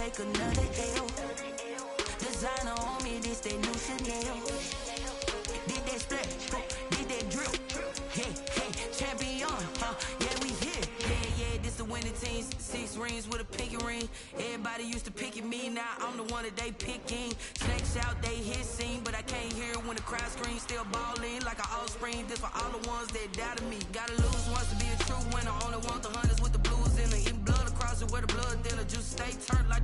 take another L. Designer on me, this they new Chanel. Did that splash, did that drip. Hey, hey, champion, yeah, we here. Yeah, this the winning teams. 6 rings with a pinky ring. Everybody used to picking me, now I'm the one that they picking. Snakes out, they hit scene, but I can't hear it when the crowd screams. Still balling like an offspring. This for all the ones that doubted me. Gotta lose once to be a true winner. Only want the hunters with the blues in it. Eating blood across it where the blood thinner. Juice stay turned like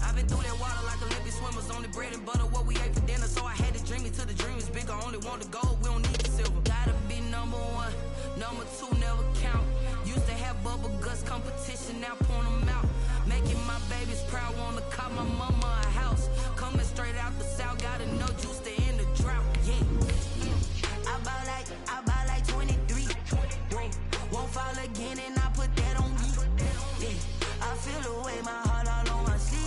I've been through that water like Olympic swimmers. Only bread and butter what we ate for dinner. So I had to dream it till the dream is bigger. Only want the gold, we don't need the silver. Gotta be number 1, number 2 never count. Used to have bubble guts competition, now point them out. Making my babies proud, wanna call my mama a house. Coming straight out the south, gotta know juice to end the drought. Yeah, I bought like 23. Won't fall again and I put that on me. Yeah, I feel the way my heart all on my sleeve.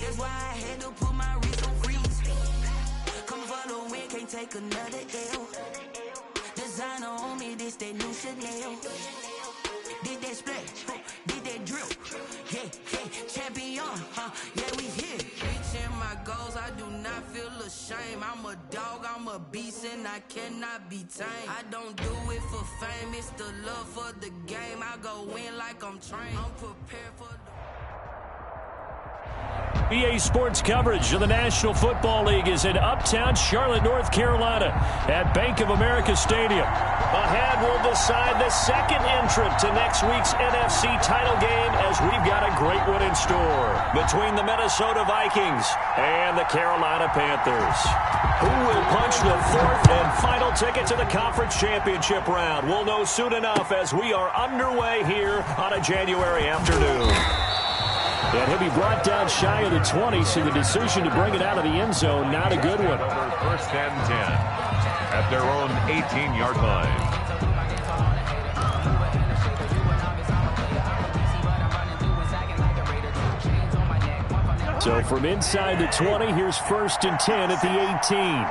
That's why I had to put my wrist on freeze. Coming for the win, can't take another L. Designer on me, this that new Chanel. Did that splash, did that drip. Hey, hey, champion, yeah, we here. Reaching my goals, I do not feel ashamed. I'm a dog, I'm a beast, and I cannot be tamed. I don't do it for fame, it's the love for the game. I go in like I'm trained. I'm prepared for the... EA Sports coverage of the National Football League is in uptown Charlotte, North Carolina at Bank of America Stadium. Ahead will decide the second entrant to next week's NFC title game as we've got a great one in store between the Minnesota Vikings and the Carolina Panthers. Who will punch the fourth and final ticket to the conference championship round? We'll know soon enough as we are underway here on a January afternoon. And he'll be brought down shy of the 20, so the decision to bring it out of the end zone, not a good one. First and 10 at their own 18-yard line. So from inside the 20, here's first and 10 at the 18.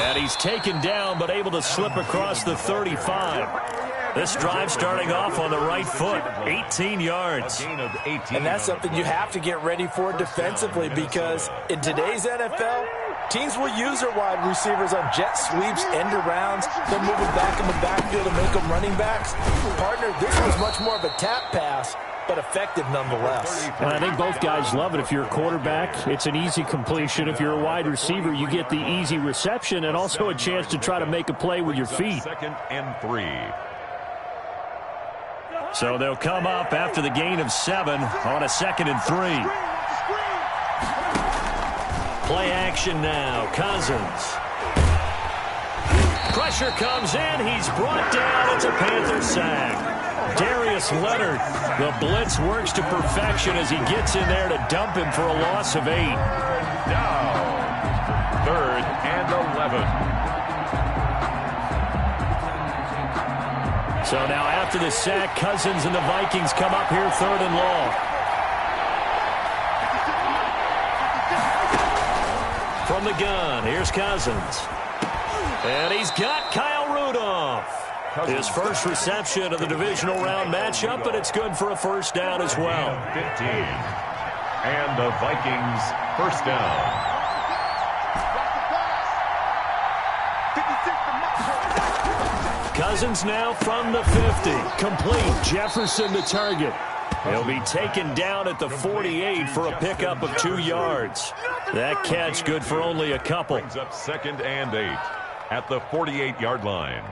And he's taken down, but able to slip across the 35. This drive starting off on the right foot, 18 yards. And that's something you have to get ready for defensively, because in today's NFL, teams will use their wide receivers on jet sweeps, end arounds. They'll move them back in the backfield and make them running backs. Partner, this was much more of a tap pass, but effective nonetheless. And I think both guys love it. If you're a quarterback, it's an easy completion. If you're a wide receiver, you get the easy reception and also a chance to try to make a play with your feet. Second and 3. So they'll come up after the gain of 7 on a 2nd and 3. Play action now. Cousins. Pressure comes in. He's brought down. It's a Panther sack. Darius Leonard, the blitz works to perfection as he gets in there to dump him for a loss of 8. Now, 3rd and 11. So now after the sack, Cousins and the Vikings come up here 3rd and long. From the gun, here's Cousins. And he's got Kyle Rudolph. His first reception of the divisional round matchup, but it's good for a first down as well. 15. And the Vikings first down. Cousins now from the 50. Complete. Jefferson the target. He'll be taken down at the 48 for a pickup of 2 yards. That catch good for only a couple. Brings up 2nd and 8 at the 48-yard line.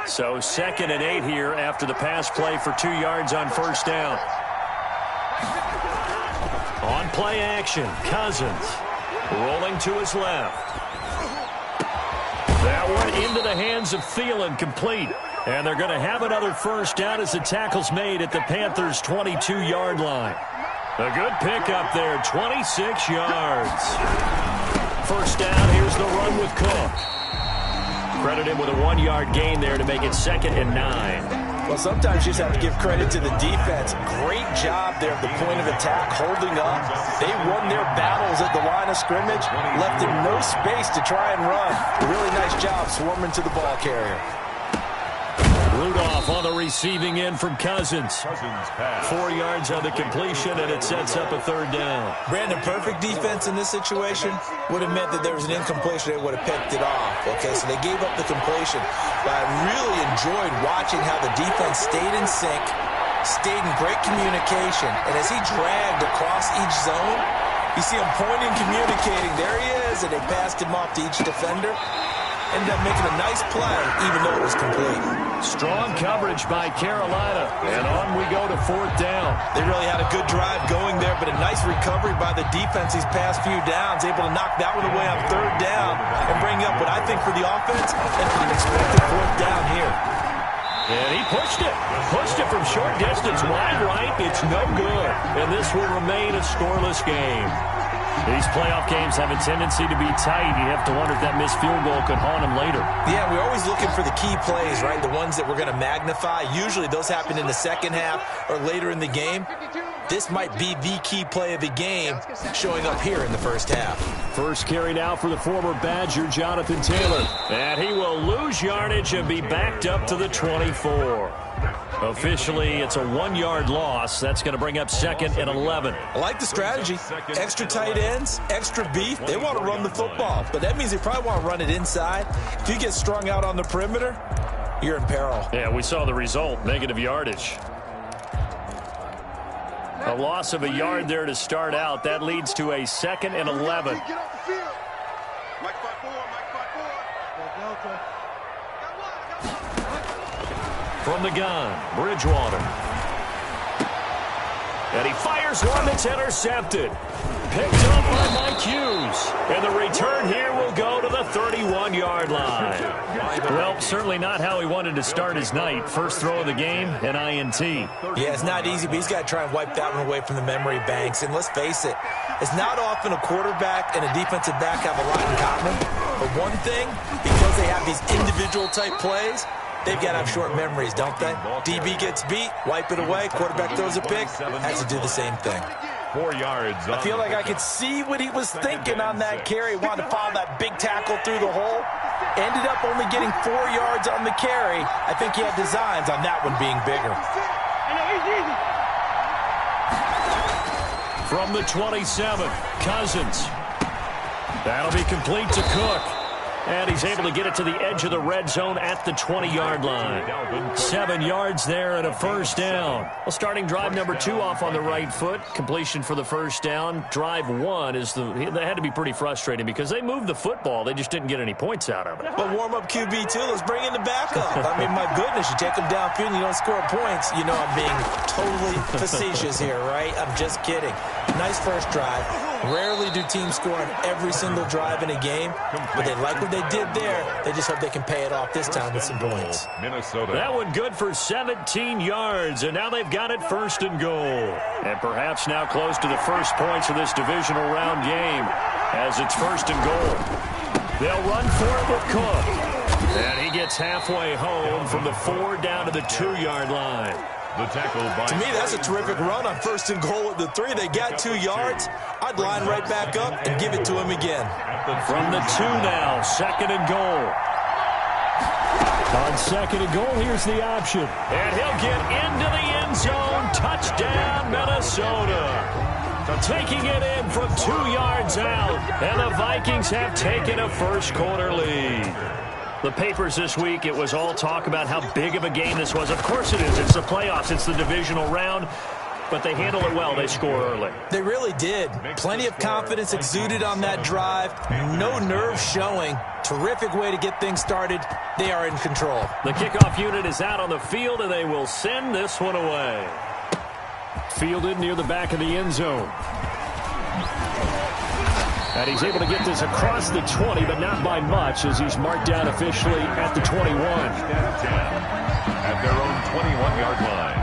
So 2nd and 8 here after the pass play for 2 yards on first down. On play action, Cousins rolling to his left. That one into the hands of Thielen, complete. And they're going to have another first down as the tackle's made at the Panthers' 22-yard line. A good pickup there, 26 yards. First down, here's the run with Cook. Credit him with a 1-yard gain there to make it 2nd and 9. Well, sometimes you just have to give credit to the defense. Great job there at the point of attack, holding up. They won their battles at the line of scrimmage, left them no space to try and run. Really nice job swarming to the ball carrier. Rudolph on the receiving end from Cousins. 4 yards on the completion, and it sets up a 3rd down. Brandon, perfect defense in this situation would have meant that there was an incompletion. They would have picked it off. Okay, so they gave up the completion. But I really enjoyed watching how the defense stayed in sync, stayed in great communication. And as he dragged across each zone, you see him pointing, communicating. There he is, and they passed him off to each defender. Ended up making a nice play, even though it was complete. Strong coverage by Carolina, and on we go to 4th down. They really had a good drive going there, but a nice recovery by the defense these past few downs, able to knock that one away on 3rd down and bring up what I think for the offense, an unexpected 4th down here. And he pushed it from short distance, wide right. It's no good, and this will remain a scoreless game. These playoff games have a tendency to be tight. You have to wonder if that missed field goal could haunt him later. Yeah, we're always looking for the key plays, right? The ones that we're going to magnify. Usually those happen in the second half or later in the game. This might be the key play of the game showing up here in the first half. First carry now for the former Badger, Jonathan Taylor. And he will lose yardage and be backed up to the 24. Officially, it's a 1-yard loss. That's going to bring up 2nd and 11. I like the strategy. Extra tight ends, extra beef. They want to run the football, but that means they probably want to run it inside. If you get strung out on the perimeter, you're in peril. Yeah, we saw the result, negative yardage. A loss of a yard there to start out. That leads to a 2nd and 11. From the gun, Bridgewater. And he fires one that's intercepted. Picked up by Mike Hughes. And the return here will go to the 31-yard line. Well, certainly not how he wanted to start his night. First throw of the game, an INT. Yeah, it's not easy, but he's got to try and wipe that one away from the memory banks. And let's face it, it's not often a quarterback and a defensive back have a lot in common. But one thing, because they have these individual type plays, they've got to have short memories, don't they? DB gets beat, wipe it away, quarterback throws a pick, has to do the same thing. 4 yards. I feel like I could see what he was thinking on that carry. Wanted to follow that big tackle through the hole. Ended up only getting 4 yards on the carry. I think he had designs on that one being bigger. From the 27, Cousins. That'll be complete to Cook. And he's able to get it to the edge of the red zone at the 20-yard line. 7 yards there and a first down. Well, starting drive number 2 off on the right foot. Completion for the first down. Drive 1 is they had to be pretty frustrating because they moved the football. They just didn't get any points out of it. But warm-up QB, too. Let's bring in the backup. I mean, my goodness, you take them downfield and you don't score points. You know I'm being totally facetious here, right? I'm just kidding. Nice first drive. Rarely do teams score on every single drive in a game, but they like what they did there. They just hope they can pay it off this time with some points. Minnesota. That one good for 17 yards, and now they've got it first and goal. And perhaps now close to the first points of this divisional round game as it's first and goal. They'll run for it with Cook. And he gets halfway home from the 4 down to the 2-yard line. The tackle by to me, that's a terrific run on first and goal at the 3. They got 2 yards. I'd line right back up and give it to him again. From the 2 now, 2nd and goal. On 2nd and goal, here's the option. And he'll get into the end zone. Touchdown, Minnesota. Taking it in from 2 yards out. And the Vikings have taken a first quarter lead. The papers this week, it was all talk about how big of a game this was. Of course it is. It's the playoffs. It's the divisional round. But they handle it well. They score early. They really did. Plenty of confidence exuded on that drive. No nerves showing. Terrific way to get things started. They are in control. The kickoff unit is out on the field, and they will send this one away. Fielded near the back of the end zone. And he's able to get this across the 20, but not by much, as he's marked down officially at the 21. At their own 21-yard line.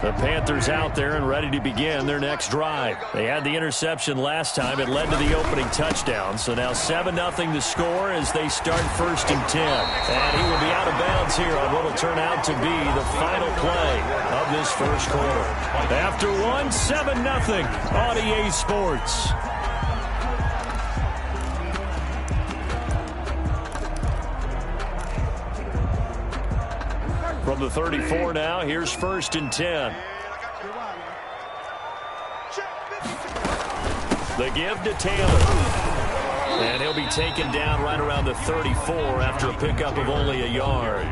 The Panthers out there and ready to begin their next drive. They had the interception last time. It led to the opening touchdown. So now 7-0 to score as they start 1st and 10. And he will be out of bounds here on what will turn out to be the final play of this first quarter. After one, 7-0 on EA Sports. From the 34 now, here's 1st and 10. The give to Taylor. And he'll be taken down right around the 34 after a pickup of only a yard.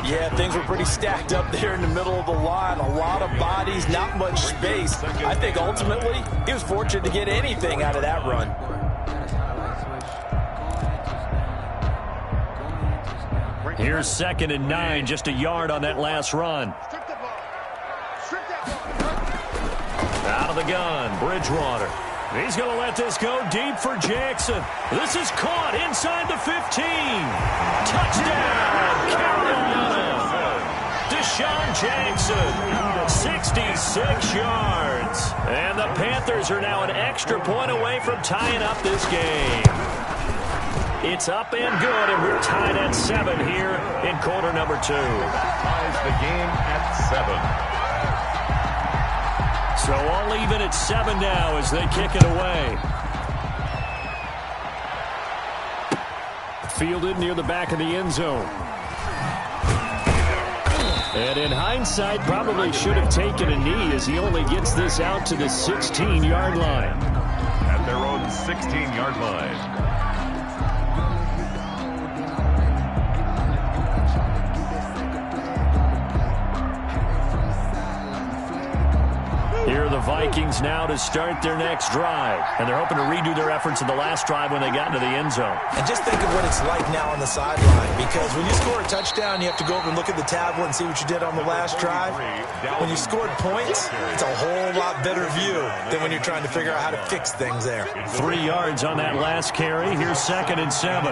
Yeah, things were pretty stacked up there in the middle of the line. A lot of bodies, not much space. I think ultimately he was fortunate to get anything out of that run. Here's 2nd and 9, just a yard on that last run. Out of the gun, Bridgewater. He's going to let this go deep for Jackson. This is caught inside the 15. Touchdown, Carolina. Deshaun Jackson, 66 yards. And the Panthers are now an extra point away from tying up this game. It's up and good, and we're tied at 7 here in quarter number 2. Ties the game at 7. So all even at 7 now as they kick it away. Fielded near the back of the end zone. And in hindsight, probably should have taken a knee as he only gets this out to the 16-yard line. At their own 16-yard line. Here are the Vikings now to start their next drive. And they're hoping to redo their efforts in the last drive when they got into the end zone. And just think of what it's like now on the sideline. Because when you score a touchdown, you have to go over and look at the tablet and see what you did on the last drive. When you scored points, it's a whole lot better view than when you're trying to figure out how to fix things there. 3 yards on that last carry. Here's 2nd and 7.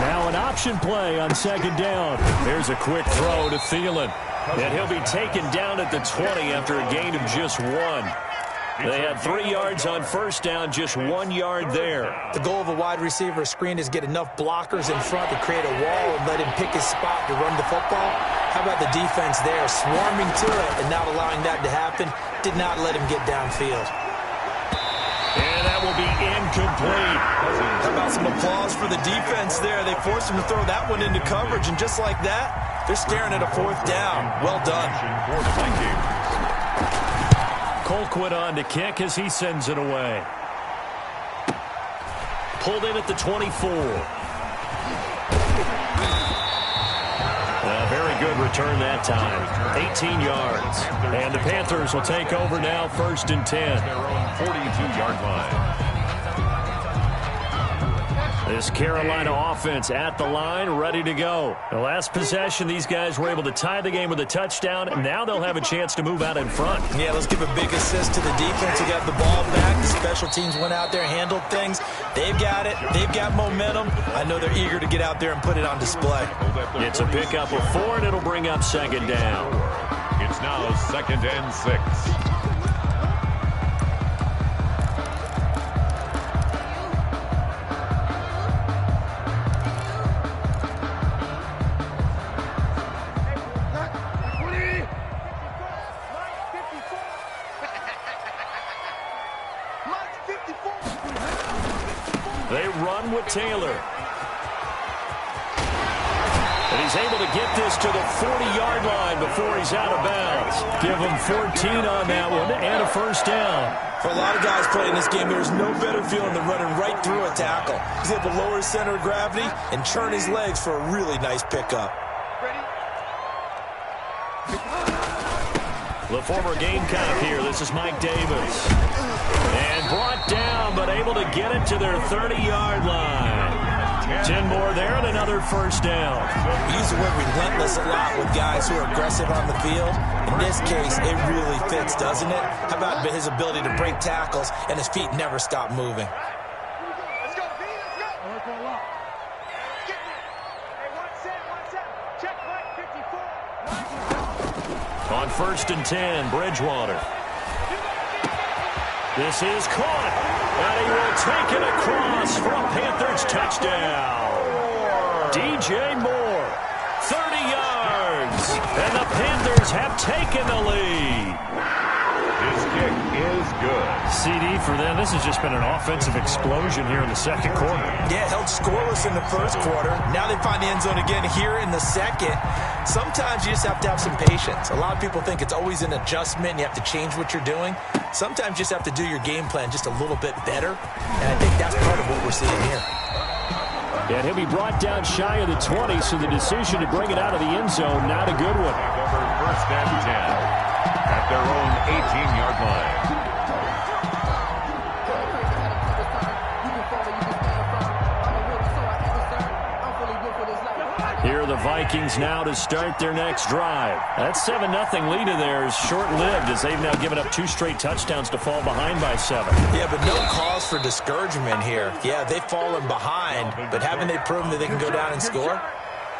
Now an option play on 2nd down. There's a quick throw to Thielen. And he'll be taken down at the 20 after a gain of just 1. They had 3 yards on 1st down, just 1 yard there. The goal of a wide receiver screen is get enough blockers in front to create a wall and let him pick his spot to run the football. How about the defense there, swarming to it and not allowing that to happen? Did not let him get downfield. And that will be incomplete. How about some applause for the defense there? They forced him to throw that one into coverage, and just like that, they're staring at a 4th down. Well done. Colquitt on to kick as he sends it away. Pulled in at the 24. Very good return that time. 18 yards. And the Panthers will take over now, 1st and 10. Their own 42-yard line. This Carolina offense at the line, ready to go. The last possession, these guys were able to tie the game with a touchdown, and now they'll have a chance to move out in front. Yeah, let's give a big assist to the defense who got the ball back. The special teams went out there and handled things. They've got it. They've got momentum. I know they're eager to get out there and put it on display. It's a pickup of 4, and it'll bring up 2nd down. It's now 2nd and 6. They run with Taylor. And he's able to get this to the 40-yard line before he's out of bounds. Give him 14 on that one and a 1st down. For a lot of guys playing this game, there's no better feeling than running right through a tackle. He's able to lower his center of gravity and turn his legs for a really nice pickup. The former Gamecock here. This is Mike Davis. And brought down, but able to get it to their 30-yard line. 10 more there and another 1st down. We use the word relentless a lot with guys who are aggressive on the field. In this case, it really fits, doesn't it? How about his ability to break tackles and his feet never stop moving? Let's go, B, let's go. Hey, one set. Check, Mike, 54. On 1st and 10, Bridgewater. This is caught, and he will take it across for a Panthers touchdown. DJ Moore, 30 yards, and the Panthers have taken the lead. His kick is good. CD for them. This has just been an offensive explosion here in the second quarter. Yeah, held scoreless in the first quarter. Now they find the end zone again here in the second. Sometimes you just have to have some patience. A lot of people think it's always an adjustment and you have to change what you're doing. Sometimes you just have to do your game plan just a little bit better, and I think that's part of what we're seeing here. And he'll be brought down shy of the 20, so the decision to bring it out of the end zone, not a good one. Over 1st and 10 at their own 18-yard line. Here are the Vikings now to start their next drive. That 7-0 lead of theirs short-lived as they've now given up 2 straight touchdowns to fall behind by 7. Yeah, but no cause for discouragement here. Yeah, they've fallen behind, but haven't they proven that they can go down and score?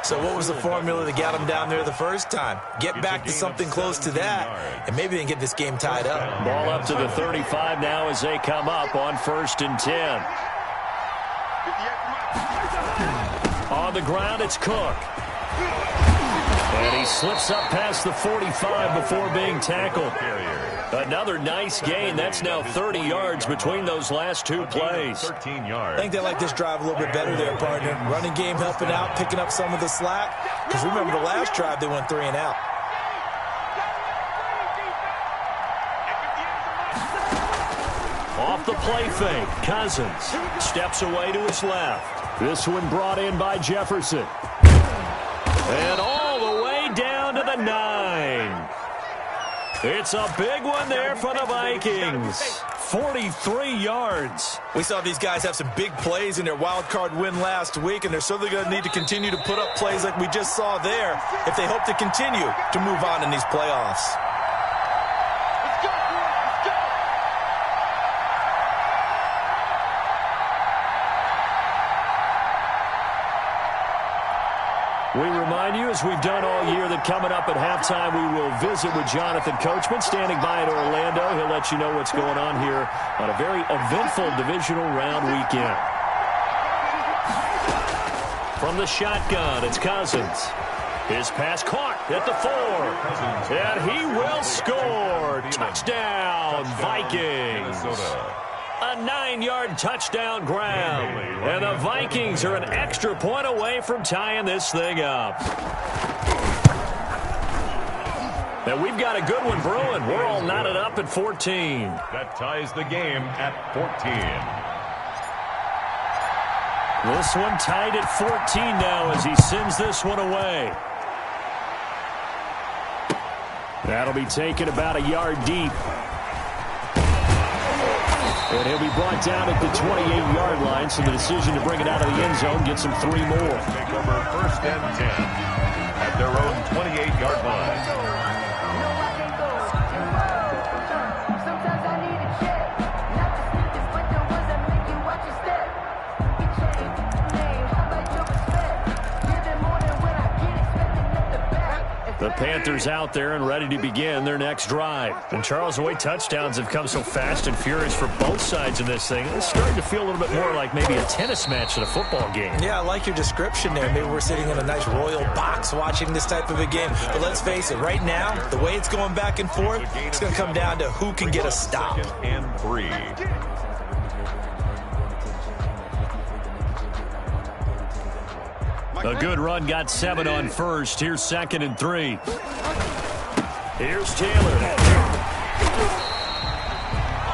So what was the formula that got them down there the first time? Get back to something close to that, and maybe they can get this game tied up. Ball up to the 35 now as they come up on 1st and 10. On the ground, it's Cook. And he slips up past the 45 before being tackled. Another nice gain. That's now 30 yards between those last 2 plays. 13 yards. I think they like this drive a little bit better there, partner. Running game helping out, picking up some of the slack. Because remember the last drive, they went 3 and out. Off the play fake, Cousins steps away to his left. This one brought in by Jefferson. And all the way down to the 9. It's a big one there for the Vikings. 43 yards. We saw these guys have some big plays in their wild card win last week, and they're certainly going to need to continue to put up plays like we just saw there if they hope to continue to move on in these playoffs. We remind you, as we've done all year, that coming up at halftime, we will visit with Jonathan Coachman, standing by in Orlando. He'll let you know what's going on here on a very eventful divisional round weekend. From the shotgun, it's Cousins. His pass caught at the 4. And he will score. Touchdown, Vikings. A 9-yard touchdown grab. And the Vikings are an extra point away from tying this thing up. And we've got a good one brewing. We're all knotted up at 14. That ties the game at 14. This one tied at 14 now as he sends this one away. That'll be taken about a yard deep. And he'll be brought down at the 28-yard line, so the decision to bring it out of the end zone gets him 3 more. Take over 1st and 10 at their own 28-yard line. The Panthers out there and ready to begin their next drive. And Charles, the way touchdowns have come so fast and furious for both sides of this thing, it's starting to feel a little bit more like maybe a tennis match than a football game. Yeah, I like your description there. Maybe we're sitting in a nice royal box watching this type of a game. But let's face it, right now, the way it's going back and forth, it's going to come down to who can get a stop. 2nd and 3. A good run got 7 on first. Here's 2nd and 3. Here's Taylor.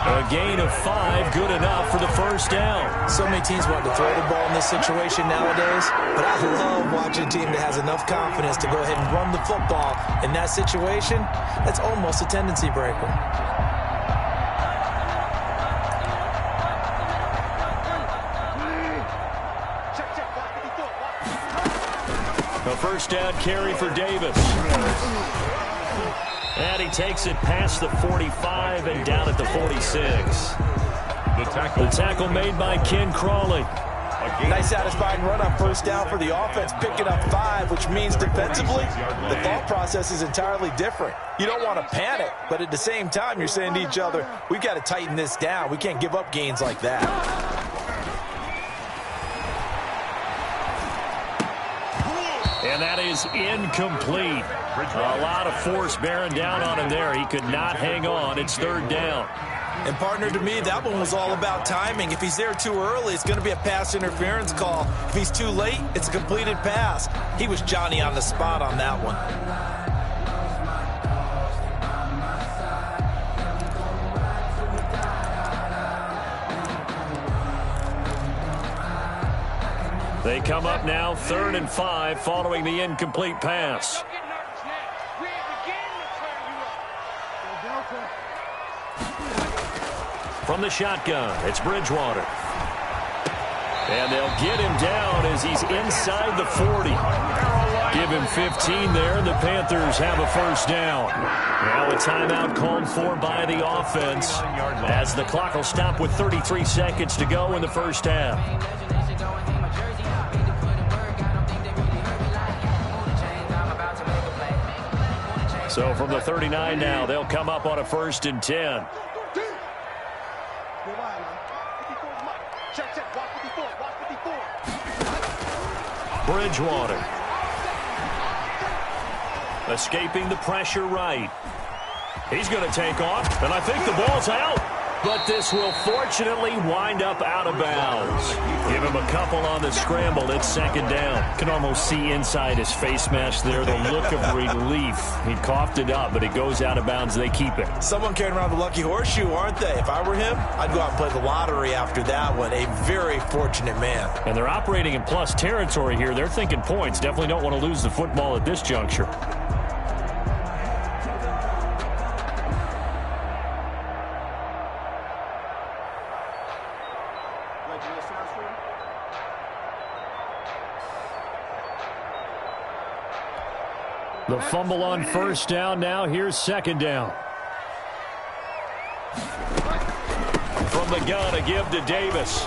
A gain of 5, good enough for the first down. So many teams want to throw the ball in this situation nowadays, but I love watching a team that has enough confidence to go ahead and run the football. In that situation, that's almost a tendency breaker. A first down carry for Davis. And he takes it past the 45 and down at the 46. The tackle made by Ken Crawley. A Nice satisfying run on first down for the offense, picking up 5, which means defensively, the thought process is entirely different. You don't want to panic, but at the same time, you're saying to each other, we've got to tighten this down. We can't give up gains like that. And that is incomplete. A lot of force bearing down on him there. He could not hang on. It's third down. And, partner, to me, that one was all about timing. If he's there too early, it's going to be a pass interference call. If he's too late, it's a completed pass. He was Johnny on the spot on that one. They come up now 3rd and 5 following the incomplete pass. From the shotgun, it's Bridgewater. And they'll get him down as he's inside the 40. Give him 15 there, and the Panthers have a first down. Now a timeout called for by the offense as the clock will stop with 33 seconds to go in the first half. So from the 39 now, they'll come up on a 1st and 10. Bridgewater. Escaping the pressure right. He's going to take off, and I think the ball's out. But this will fortunately wind up out of bounds. Give him a couple on the scramble. It's 2nd down. Can almost see inside his face mask there the look of relief. He coughed it up, but it goes out of bounds. They keep it. Someone carrying around the lucky horseshoe, aren't they? If I were him, I'd go out and play the lottery after that one. A very fortunate man. And they're operating in plus territory here. They're thinking points. Definitely don't want to lose the football at this juncture. The fumble on first down. Now here's 2nd down. From the gun, a give to Davis.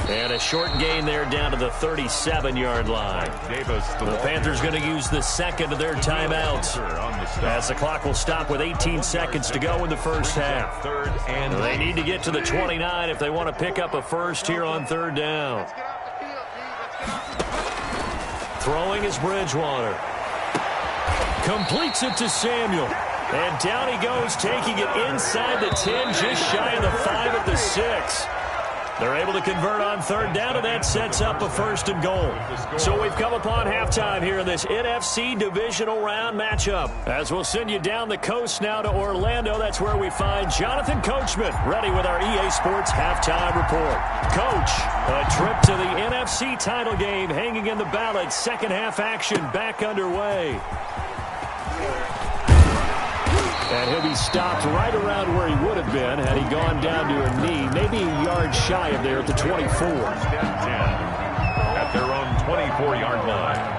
And a short gain there down to the 37-yard line. The Panthers going to use the 2nd of their timeouts as the clock will stop with 18 seconds to go in the first half. They need to get to the 29 if they want to pick up a first here on 3rd down. Throwing is Bridgewater. Completes it to Samuel. And down he goes, taking it inside the 10, just shy of the 5 at the 6. They're able to convert on 3rd down, and that sets up a 1st and goal. So we've come upon halftime here in this NFC divisional round matchup. As we'll send you down the coast now to Orlando, that's where we find Jonathan Coachman, ready with our EA Sports halftime report. Coach, a trip to the NFC title game hanging in the balance. 2nd half action back underway. And he'll be stopped right around where he would have been had he gone down to a knee, maybe a yard shy of there at the 24. At their own 24-yard line.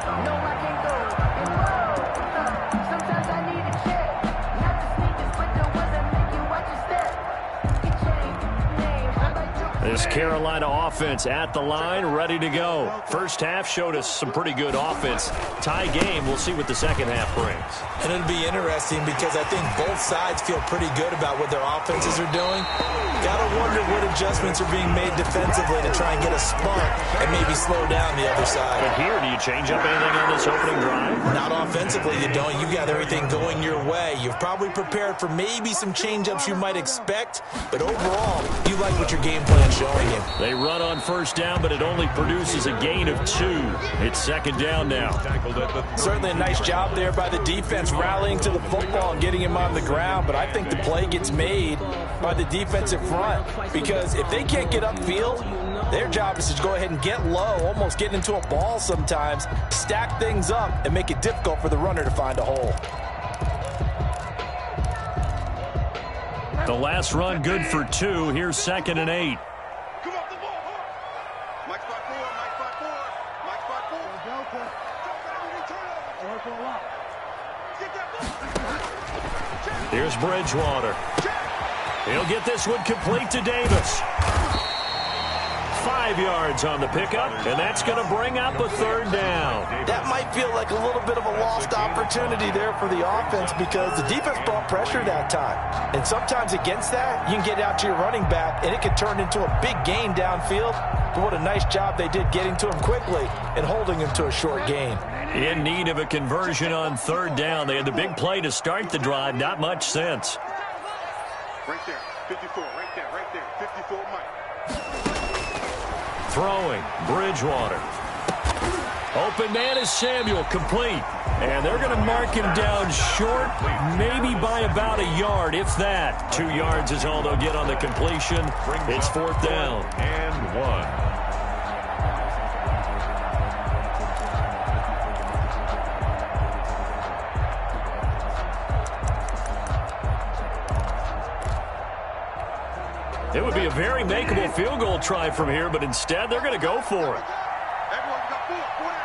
This Carolina offense at the line, ready to go. First half showed us some pretty good offense. Tie game, we'll see what the 2nd half brings. And it'll be interesting because I think both sides feel pretty good about what their offenses are doing. Gotta wonder what adjustments are being made defensively to try and get a spark and maybe slow down the other side. But here, do you change up anything on this opening drive? Not offensively, you don't. You've got everything going your way. You've probably prepared for maybe some change-ups you might expect, but overall, you like what your game plan's showing you. They run on first down, but it only produces a gain of 2. It's 2nd down now. Certainly a nice job there by the defense rallying to the football and getting him on the ground, but I think the play gets made by the defensive front because if they can't get upfield, their job is to go ahead and get low, almost get into a ball sometimes, stack things up, and make it difficult for the runner to find a hole. The last run good for 2. Here's 2nd and 8. Come off the ball. Mike spot 4. Mike spot 4. Mike spot 4. Here's Bridgewater. He'll get this one complete to Davis. 5 5 yards on the pickup, and that's going to bring up a third down. That might feel like a little bit of a lost opportunity there for the offense because the defense brought pressure that time. And sometimes against that, you can get out to your running back, and it can turn into a big gain downfield. But what a nice job they did getting to him quickly and holding him to a short gain. In need of a conversion on third down. They had the big play to start the drive. Not much sense. Right there, 54, right there, 54, Mike. Throwing, Bridgewater. Open man is Samuel, complete. And they're going to mark him down short, maybe by about a yard, if that. 2 yards is all they'll get on the completion. It's fourth down. And 1. It would be a very makeable field goal try from here, but instead they're going to go for it. Everyone got 4 down.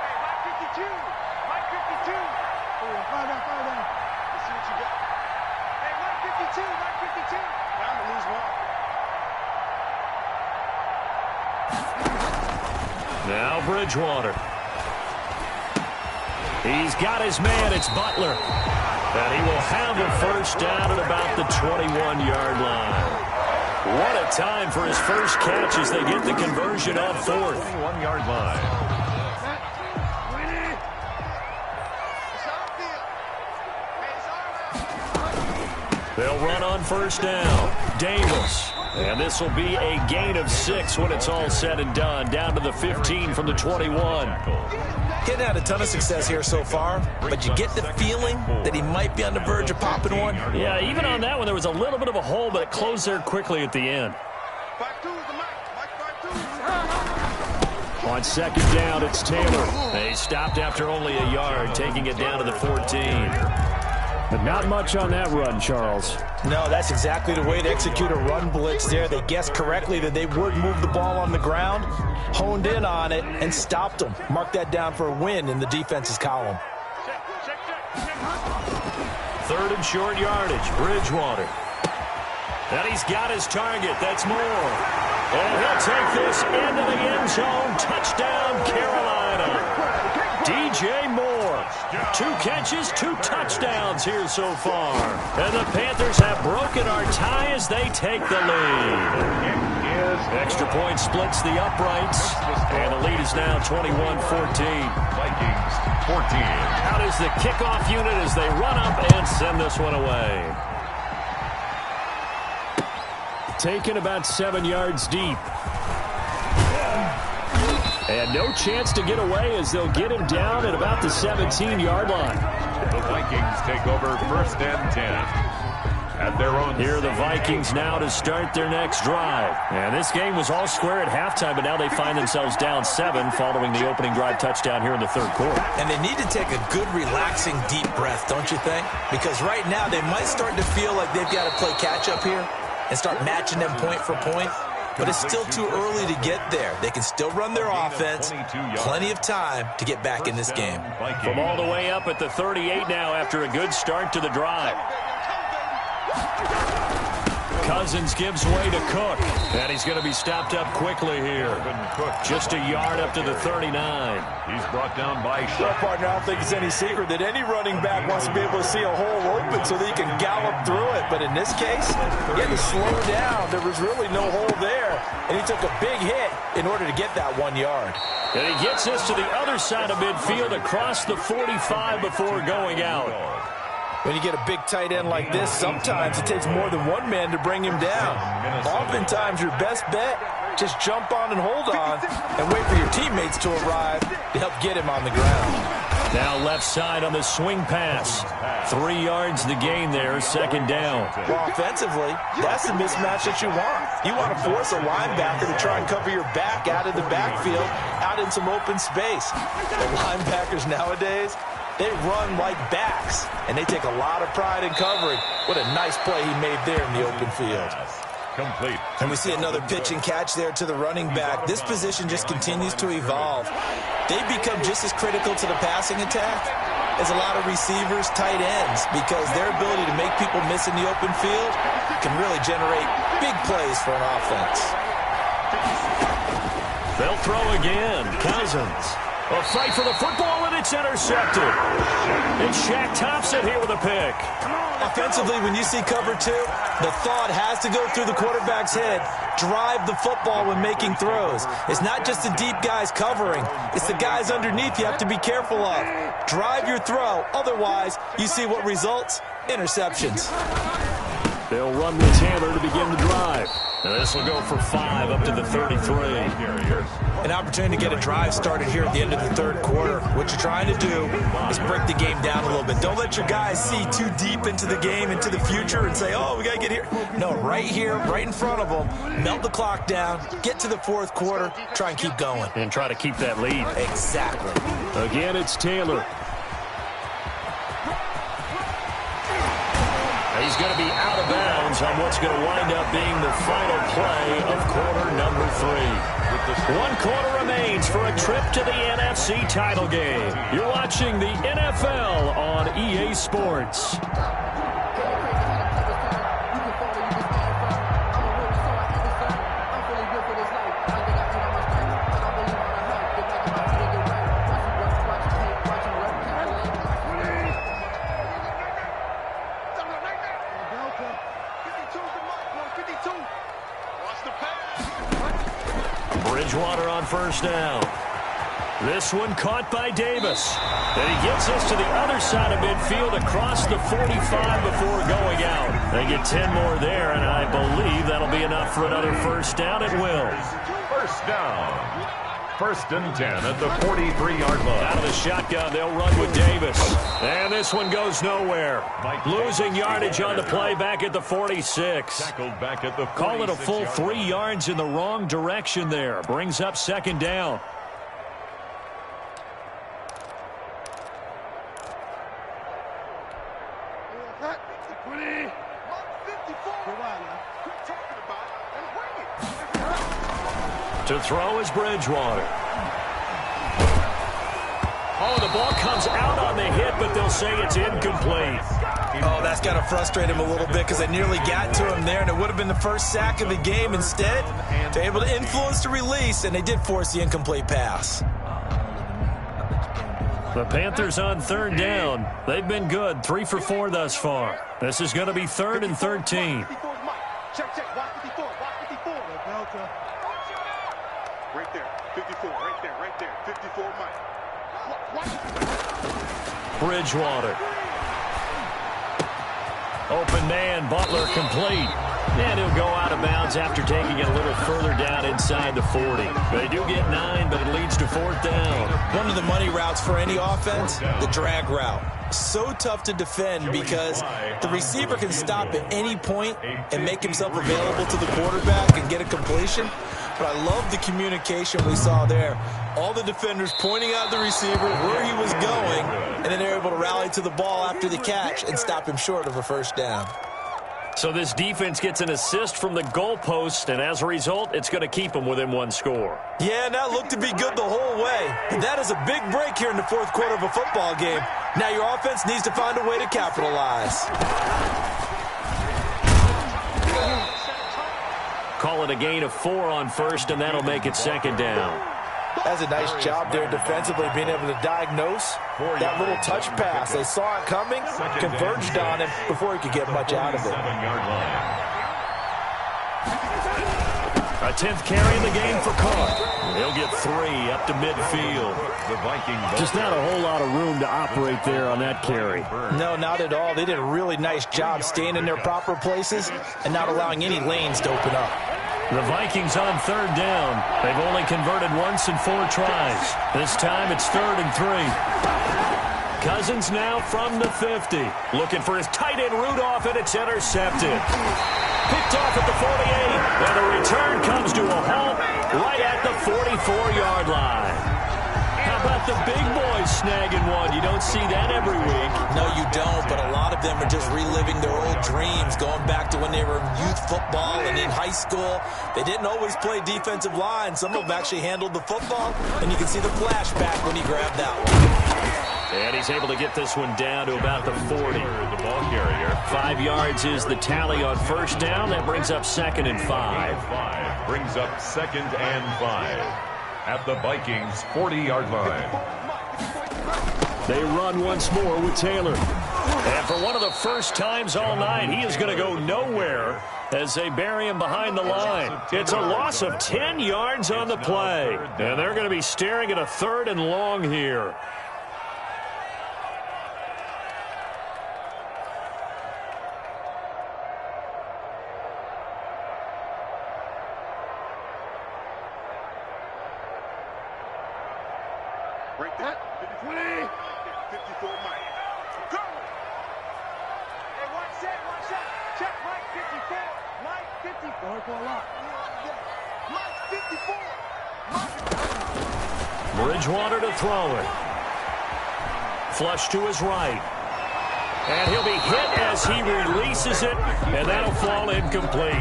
Hey, Mike 52. Mike 52. Oh, fire down. Let's see what you got. Hey, Mike 52. Mike 52. Now I'm going to lose one. Now Bridgewater. He's got his man. It's Butler. And he will have a first down at about the 21-yard line. What a time for his first catch as they get the conversion on fourth. 21-yard line. They'll run on first down. Davis. And this will be a gain of 6 when it's all said and done. Down to the 15 from the 21. Getting had a ton of success here so far, but you get the feeling that he might be on the verge of popping one. Yeah, even on that one, there was a little bit of a hole, but it closed there quickly at the end. 5-2 is the Mike. Mike 5-2. On second down, it's Taylor. They stopped after only a yard, taking it down to the 14. But not much on that run, Charles. No, that's exactly the way to execute a run blitz there. They guessed correctly that they would move the ball on the ground, honed in on it, and stopped them. Mark that down for a win in the defense's column. Third and short yardage, Bridgewater. And he's got his target. That's Moore. And he'll take this into the end zone. Touchdown, Carolina. DJ Moore. 2 catches, 2 touchdowns here so far. And the Panthers have broken our tie as they take the lead. Extra point splits the uprights. And the lead is now 21-14. Vikings 14. Out is the kickoff unit as they run up and send this one away. Taken about 7 yards deep. And no chance to get away as they'll get him down at about the 17-yard line. The Vikings take over first and 10. At their own. Here are the Vikings now to start their next drive. And this game was all square at halftime, but now they find themselves down 7 following the opening drive touchdown here in the third quarter. And they need to take a good, relaxing, deep breath, don't you think? Because right now they might start to feel like they've got to play catch-up here and start matching them point for point. But it's still too early to get there. They can still run their offense. Plenty of time to get back in this game. From all the way up at the 38 now after a good start to the drive. Cousins gives way to Cook. And he's going to be stopped up quickly here. Just a yard up to the 39. He's brought down by Well, Shaw. partner, I don't think it's any secret that any running back wants to be able to see a hole open so that he can gallop through it. But in this case, he had to slow down. There was really no hole there. And he took a big hit in order to get that 1 yard. And he gets us to the other side of midfield across the 45 before going out. When you get a big tight end like this, sometimes it takes more than one man to bring him down. Oftentimes, your best bet, just jump on and hold on and wait for your teammates to arrive to help get him on the ground. Now left side on the swing pass. 3 yards the gain there, second down. Well, offensively, that's the mismatch that you want. You want to force a linebacker to try and cover your back out of the backfield, out in some open space. The linebackers nowadays, they run like backs, and they take a lot of pride in covering. What a nice play he made there in the open field. Complete. And we see another pitch and catch there to the running back. This position just continues to evolve. They become just as critical to the passing attack as a lot of receivers, tight ends, because their ability to make people miss in the open field can really generate big plays for an offense. They'll throw again. Cousins. A fight for the football, and it's intercepted. It's Shaq Thompson here with a pick. Offensively, when you see cover two, the thought has to go through the quarterback's head. Drive the football when making throws. It's not just the deep guys covering. It's the guys underneath you have to be careful of. Drive your throw. Otherwise, you see what results? Interceptions. They'll run with Taylor to begin the drive. And this will go for 5 up to the 33. An opportunity to get a drive started here at the end of the third quarter. What you're trying to do is break the game down a little bit. Don't let your guys see too deep into the game, into the future, and say, oh, we got to get here. No, right here, right in front of them, melt the clock down, get to the fourth quarter, try and keep going. And try to keep that lead. Exactly. Again, it's Taylor. He's going to be out of bounds on what's going to wind up being the final play of quarter number 3. 1 quarter remains for a trip to the NFC title game. You're watching the NFL on EA Sports. Bridgewater on first down. This one caught by Davis. And he gets us to the other side of midfield across the 45 before going out. They get 10 more there, and I believe that'll be enough for another first down. It will. First down. First and 10 at the 43-yard line. Out of the shotgun, they'll run with Davis. And this one goes nowhere. Losing yardage on the play back at the 46. Tackled back at the 46. Call it a full 3 yards in the wrong direction there. Brings up second down. To throw is Bridgewater. Oh, the ball comes out on the hit, but they'll say it's incomplete. Oh, that's got to frustrate him a little bit because they nearly got to him there, and it would have been the first sack of the game. Instead, they're able to influence the release, and they did force the incomplete pass. The Panthers on third down. They've been good, 3 for 4 thus far. This is going to be 3rd and 13. Right there, 54, right there, 54, Mike. Bridgewater. Open man, Butler complete. And he'll go out of bounds after taking it a little further down inside the 40. They do get 9, but it leads to 4th down. One of the money routes for any offense, the drag route. So tough to defend because the receiver can stop at any point and make himself available to the quarterback and get a completion. But I love the communication we saw there. All the defenders pointing out the receiver where he was going, and then they're able to rally to the ball after the catch and stop him short of a first down. So this defense gets an assist from the goalpost, and as a result, it's going to keep them within 1 score. Yeah, and that looked to be good the whole way. And that is a big break here in the fourth quarter of a football game. Now your offense needs to find a way to capitalize. Call it a gain of 4 on first, and that'll make it 2nd down. That's a nice job there defensively, being able to diagnose that little touch pass. They saw it coming, converged on him before he could get much out of it. A 10th carry in the game for Cook. He'll get 3 up to midfield. The Vikings. Just not a whole lot of room to operate there on that carry. No, not at all. They did a really nice job staying in their proper places and not allowing any lanes to open up. The Vikings on third down. They've only converted once in 4 tries. This time it's 3rd and 3. Cousins now from the 50. Looking for his tight end Rudolph, and it's intercepted. Picked off at the 48, and the return comes to a halt right at the 44-yard line. How about the big boys snagging one? You don't see that every week. No, you don't, but a lot of them are just reliving their old dreams, going back to when they were in youth football and in high school. They didn't always play defensive line. Some of them actually handled the football, and you can see the flashback when he grabbed that one. And he's able to get this one down to about the 40. The ball carrier. 5 yards is the tally on first down. That brings up 2nd and 5. brings up 2nd and 5 at the Vikings' 40-yard line. They run once more with Taylor. And for one of the first times all night, he is going to go nowhere as they bury him behind the line. It's a loss of 10 yards on the play. And they're going to be staring at a 3rd and long here. Break that. 50-20. 54 Mike. Go! Hey, one set. Check Mike 54. Mike 54. For a lot. Mike 54. Bridgewater to throw it. Flush to his right. And he'll be hit as he releases it, and that'll fall incomplete.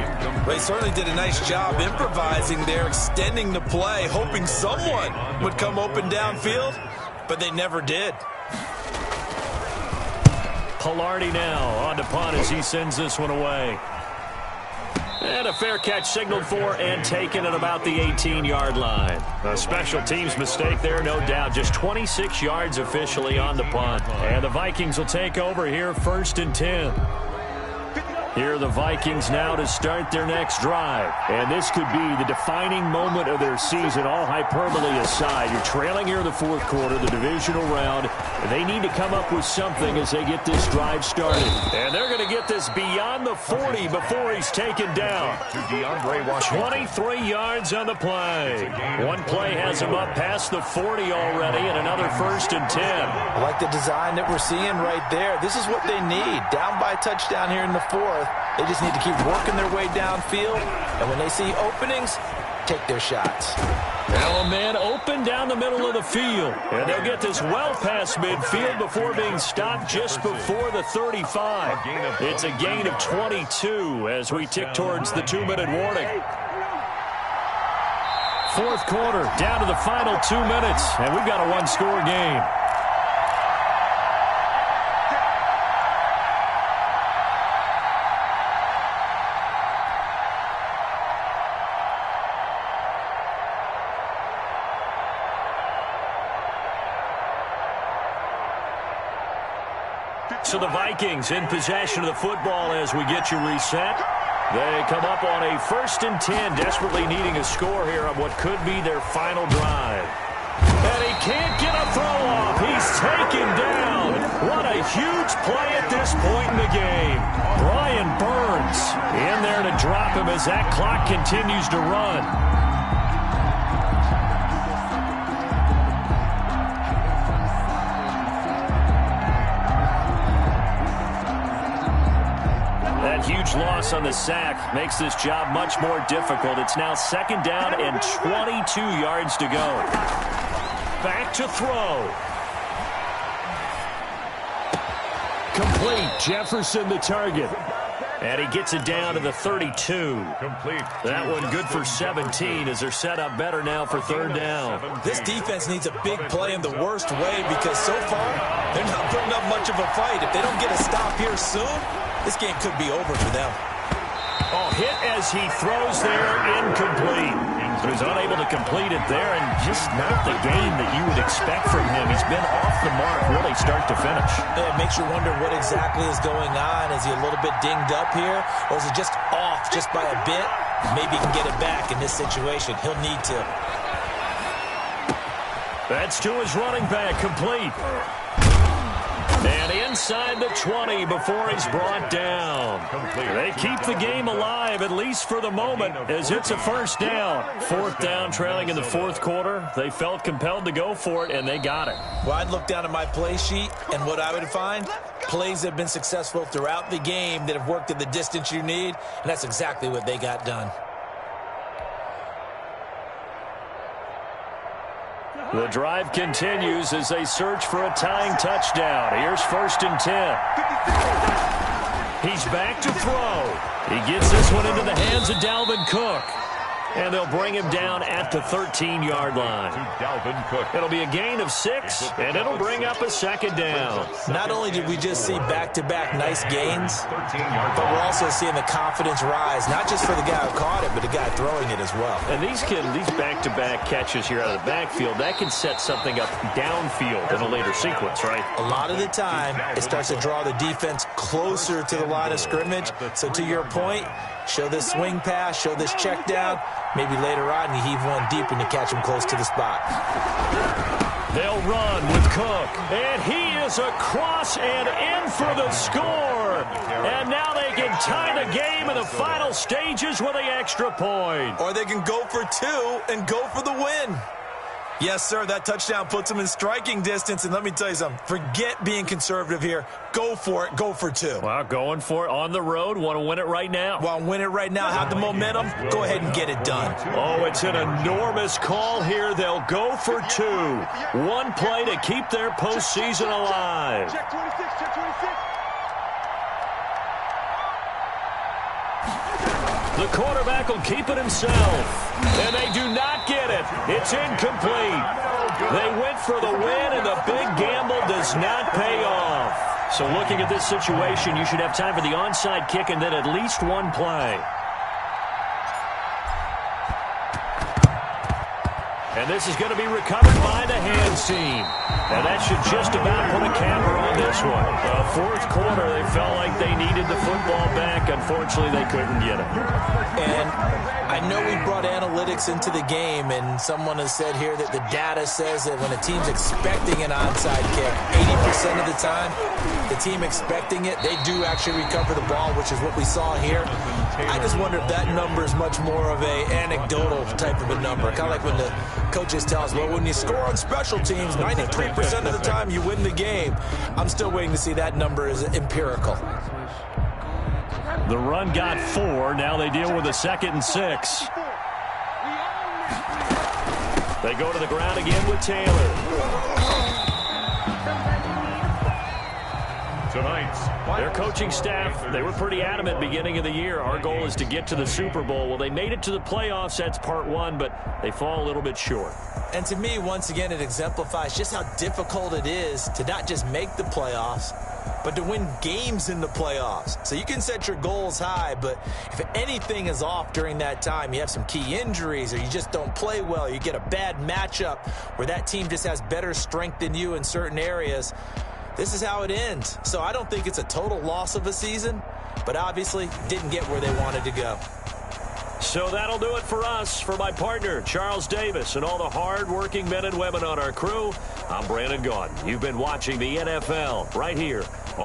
They certainly did a nice job improvising there, extending the play, hoping someone would come open downfield, but they never did. Pilardi now on to punt as he sends this one away. And a fair catch signaled for and taken at about the 18-yard line. A special teams mistake there, no doubt. Just 26 yards officially on the punt. And the Vikings will take over here, 1st and 10. Here are the Vikings now to start their next drive. And this could be the defining moment of their season, all hyperbole aside. You're trailing here in the 4th quarter, the divisional round. And they need to come up with something as they get this drive started. And they're going to get this beyond the 40 before he's taken down. To DeAndre Washington. 23 yards on the play. One play has him up past the 40 already, and another 1st and 10. I like the design that we're seeing right there. This is what they need. Down by a touchdown here in the 4th. They just need to keep working their way downfield, and when they see openings, take their shots. Now a man open down the middle of the field, and they'll get this well past midfield before being stopped just before the 35. It's a gain of 22 as we tick towards the 2-minute warning. 4th quarter, down to the final 2 minutes, and we've got a 1-score game. So the Vikings in possession of the football as we get you reset. They come up on a 1st and 10, desperately needing a score here on what could be their final drive. And he can't get a throw off. He's taken down. What a huge play at this point in the game. Brian Burns in there to drop him as that clock continues to run. Huge loss on the sack makes this job much more difficult. It's now 2nd down and 22 yards to go. Back to throw. Complete. Jefferson the target. And he gets it down to the 32. Complete. That one good for 17 as they're set up better now for 3rd down. This defense needs a big play in the worst way because so far they're not putting up much of a fight. If they don't get a stop here soon, this game could be over for them. Oh, hit as he throws there, incomplete. So he's unable to complete it there, and just not the game that you would expect from him. He's been off the mark really start to finish. Yeah, it makes you wonder what exactly is going on. Is he a little bit dinged up here, or is it just off just by a bit? Maybe he can get it back in this situation. He'll need to. That's to his running back, complete. And inside the 20 before he's brought down. They keep the game alive, at least for the moment, as it's a 1st down. 4th down, trailing in the 4th quarter. They felt compelled to go for it, and they got it. Well, I'd look down at my play sheet, and what I would find, plays that have been successful throughout the game that have worked at the distance you need, and that's exactly what they got done. The drive continues as they search for a tying touchdown. Here's 1st and 10. He's back to throw. He gets this one into the hands of Dalvin Cook. And they'll bring him down at the 13-yard line. Dalvin Cook. It'll be a gain of 6, and it'll bring up a second down. Not only did we just see back-to-back nice gains, but we're also seeing the confidence rise, not just for the guy who caught it, but the guy throwing it as well. And these back-to-back catches here out of the backfield, that can set something up downfield in a later sequence, right? A lot of the time, it starts to draw the defense closer to the line of scrimmage. So to your point, show this swing pass, show this check down. Maybe later on you heave one deep and you catch him close to the spot. They'll run with Cook. And he is across and in for the score. And now they can tie the game in the final stages with an extra point. Or they can go for 2 and go for the win. Yes, sir, that touchdown puts them in striking distance. And let me tell you something, forget being conservative here. Go for it. Go for 2. Well, going for it on the road. Want to win it right now. Want to win it right now, have the momentum, go ahead and get it done. Oh, it's an enormous call here. They'll go for 2. One play to keep their postseason alive. Check 26, check 26. The quarterback will keep it himself. And they do not get it. It's incomplete. They went for the win, and the big gamble does not pay off. So looking at this situation, you should have time for the onside kick and then at least one play. And this is going to be recovered by the hands team. And that should just about put a camera on this one. Fourth quarter, they felt like they needed the football back. Unfortunately, they couldn't get it. And I know we brought analytics into the game, and someone has said here that the data says that when a team's expecting an onside kick, 80% of the time, the team expecting it, they do actually recover the ball, which is what we saw here. I just wonder if that number is much more of a anecdotal type of a number. Kind of like when the coaches tell us, well, when you score on special teams, 93% of the time you win the game. I'm still waiting to see that number is empirical. The run got 4. Now they deal with a 2nd and 6. They go to the ground again with Taylor. Their coaching staff, they were pretty adamant beginning of the year. Our goal is to get to the Super Bowl. Well, they made it to the playoffs. That's part 1, but they fall a little bit short. And to me, once again, it exemplifies just how difficult it is to not just make the playoffs, but to win games in the playoffs. So you can set your goals high, but if anything is off during that time, you have some key injuries or you just don't play well, you get a bad matchup where that team just has better strength than you in certain areas, this is how it ends. So I don't think it's a total loss of a season, but obviously didn't get where they wanted to go. So that'll do it for us. For my partner, Charles Davis, and all the hard-working men and women on our crew, I'm Brandon Gaudin. You've been watching the NFL right here on